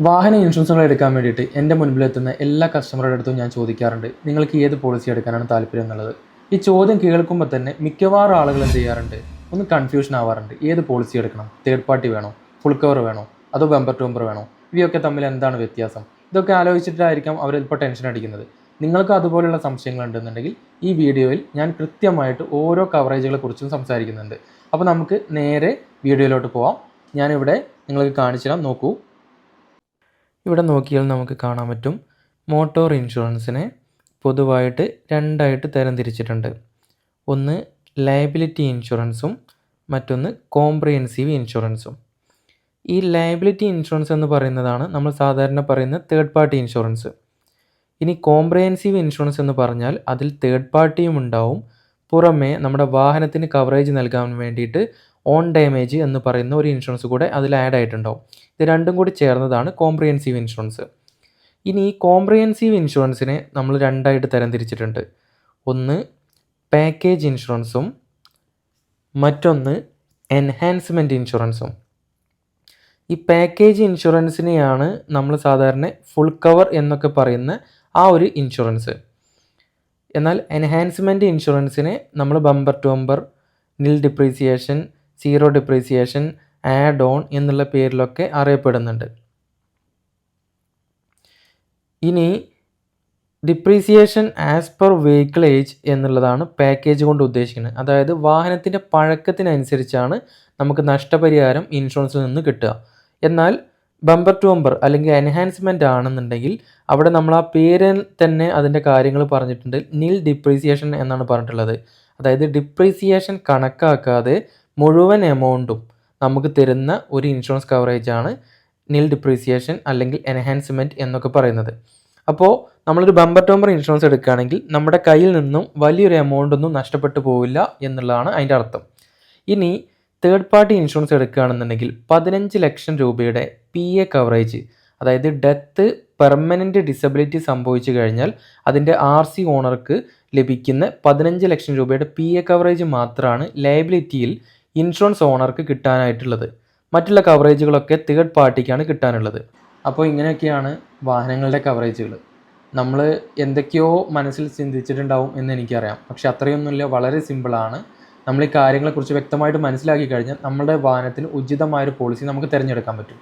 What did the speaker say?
വാഹന ഇൻഷുറൻസുകൾ എടുക്കാൻ വേണ്ടിയിട്ട് എൻ്റെ മുൻപിലെത്തുന്ന എല്ലാ കസ്റ്റമറുടെ അടുത്തും ഞാൻ ചോദിക്കാറുണ്ട്, നിങ്ങൾക്ക് ഏത് പോളിസി എടുക്കാനാണ് താല്പര്യം എന്നുള്ളത്. ഈ ചോദ്യം കേൾക്കുമ്പോൾ തന്നെ മിക്കവാറും ആളുകൾ എന്ത് ചെയ്യാറുണ്ട്, ഒന്ന് കൺഫ്യൂഷൻ ആവാറുണ്ട്. ഏത് പോളിസി എടുക്കണം, തേർഡ് പാർട്ടി വേണോ, ഫുൾ കവർ വേണോ, അതോ ബമ്പർ ടു ബമ്പർ വേണോ, ഇവയൊക്കെ തമ്മിൽ എന്താണ് വ്യത്യാസം? ഇതൊക്കെ ആലോചിച്ചിട്ടായിരിക്കാം അവരിപ്പോൾ ടെൻഷൻ അടിക്കുന്നത്. നിങ്ങൾക്ക് അതുപോലുള്ള സംശയങ്ങൾ ഉണ്ടെന്നുണ്ടെങ്കിൽ ഈ വീഡിയോയിൽ ഞാൻ കൃത്യമായിട്ട് ഓരോ കവറേജുകളെ കുറിച്ചും സംസാരിക്കുന്നുണ്ട്. അപ്പോൾ നമുക്ക് നേരെ വീഡിയോയിലോട്ട് പോവാം. ഞാനിവിടെ നിങ്ങൾക്ക് കാണിച്ചു തരാം, നോക്കൂ. ഇവിടെ നോക്കിയാൽ നമുക്ക് കാണാൻ പറ്റും, മോട്ടോർ ഇൻഷുറൻസിനെ പൊതുവായിട്ട് രണ്ടായിട്ട് തരംതിരിച്ചിട്ടുണ്ട്. ഒന്ന് ലയബിലിറ്റി ഇൻഷുറൻസും മറ്റൊന്ന് കോംപ്രിഹെൻസീവ് ഇൻഷുറൻസും. ഈ ലയബിലിറ്റി ഇൻഷുറൻസ് എന്ന് പറയുന്നതാണ് നമ്മൾ സാധാരണ പറയുന്ന തേർഡ് പാർട്ടി ഇൻഷുറൻസ്. ഇനി കോംപ്രിഹെൻസീവ് ഇൻഷുറൻസ് എന്ന് പറഞ്ഞാൽ അതിൽ തേർഡ് പാർട്ടിയും ഉണ്ടാവും, പുറമേ നമ്മുടെ വാഹനത്തിന് കവറേജ് നൽകാൻ വേണ്ടിയിട്ട് ഓൺ ഡാമേജ് എന്ന് പറയുന്ന ഒരു ഇൻഷുറൻസ് കൂടെ അതിൽ ആഡ് ആയിട്ടുണ്ടാവും. ഇത് രണ്ടും കൂടി ചേർന്നതാണ് കോംപ്രിഹെൻസീവ് ഇൻഷുറൻസ്. ഇനി ഈ കോംപ്രിഹെൻസീവ് ഇൻഷുറൻസിനെ നമ്മൾ രണ്ടായിട്ട് തരംതിരിച്ചിട്ടുണ്ട്. ഒന്ന് പാക്കേജ് ഇൻഷുറൻസും മറ്റൊന്ന് എൻഹാൻസ്മെൻറ്റ് ഇൻഷുറൻസും. ഈ പാക്കേജ് ഇൻഷുറൻസിനെയാണ് നമ്മൾ സാധാരണ ഫുൾ കവർ എന്നൊക്കെ പറയുന്ന ആ ഒരു ഇൻഷുറൻസ്. എന്നാൽ എൻഹാൻസ്മെൻറ്റ് ഇൻഷുറൻസിനെ നമ്മൾ ബമ്പർ ടു ബമ്പർ, നിൽ depreciation, zero depreciation, add on എന്നുള്ള പേരിലൊക്കെ അറിയപ്പെടുന്നുണ്ട്. ഇനി depreciation as per vehicle age എന്നുള്ളതാണ് പാക്കേജ് കൊണ്ട് ഉദ്ദേശിക്കുന്നത്. അതായത് വാഹനത്തിൻ്റെ പഴക്കത്തിനനുസരിച്ചാണ് നമുക്ക് നഷ്ടപരിഹാരം ഇൻഷുറൻസിൽ നിന്ന് കിട്ടുക. എന്നാൽ ബമ്പർ ടു ബമ്പർ അല്ലെങ്കിൽ എൻഹാൻസ്മെൻ്റ് ആണെന്നുണ്ടെങ്കിൽ അവിടെ നമ്മൾ ആ പേരിൽ തന്നെ അതിൻ്റെ കാര്യങ്ങൾ പറഞ്ഞിട്ടുണ്ട്. നിൽ ഡിപ്രീസിയേഷൻ എന്നാണ് പറഞ്ഞിട്ടുള്ളത്. അതായത് ഡിപ്രീസിയേഷൻ കണക്കാക്കാതെ മുഴുവൻ എമൗണ്ടും നമുക്ക് തരുന്ന ഒരു ഇൻഷുറൻസ് കവറേജാണ് നിൽ ഡിപ്രീസിയേഷൻ അല്ലെങ്കിൽ എൻഹാൻസ്മെൻറ്റ് എന്നൊക്കെ പറയുന്നത്. അപ്പോൾ നമ്മളൊരു ബമ്പർ ടു ബമ്പർ ഇൻഷുറൻസ് എടുക്കുകയാണെങ്കിൽ നമ്മുടെ കയ്യിൽ നിന്നും വലിയൊരു എമൗണ്ട് ഒന്നും നഷ്ടപ്പെട്ടു പോവില്ല എന്നുള്ളതാണ് അതിൻ്റെ അർത്ഥം. ഇനി തേർഡ് പാർട്ടി ഇൻഷുറൻസ് എടുക്കുകയാണെന്നുണ്ടെങ്കിൽ 15 ലക്ഷം രൂപയുടെ PA കവറേജ്, അതായത് ഡെത്ത്, പെർമനൻറ്റ് ഡിസബിലിറ്റി സംഭവിച്ചു കഴിഞ്ഞാൽ അതിൻ്റെ RC ഓണർക്ക് ലഭിക്കുന്ന 15 ലക്ഷം രൂപയുടെ PA കവറേജ് മാത്രമാണ് ലയബിലിറ്റിയിൽ ഇൻഷുറൻസ് ഓണർക്ക് കിട്ടാനായിട്ടുള്ളത്. മറ്റുള്ള കവറേജുകളൊക്കെ തേർഡ് പാർട്ടിക്കാണ് കിട്ടാനുള്ളത്. അപ്പോൾ ഇങ്ങനെയൊക്കെയാണ് വാഹനങ്ങളുടെ കവറേജുകൾ. നമ്മൾ എന്തൊക്കെയോ മനസ്സിൽ ചിന്തിച്ചിട്ടുണ്ടാവും എന്ന് എനിക്കറിയാം, പക്ഷെ അത്രയൊന്നുമില്ല, വളരെ സിമ്പിളാണ്. നമ്മൾ ഈ കാര്യങ്ങളെക്കുറിച്ച് വ്യക്തമായിട്ട് മനസ്സിലാക്കി കഴിഞ്ഞാൽ നമ്മുടെ വാഹനത്തിന് ഉചിതമായൊരു പോളിസി നമുക്ക് തിരഞ്ഞെടുക്കാൻ പറ്റും.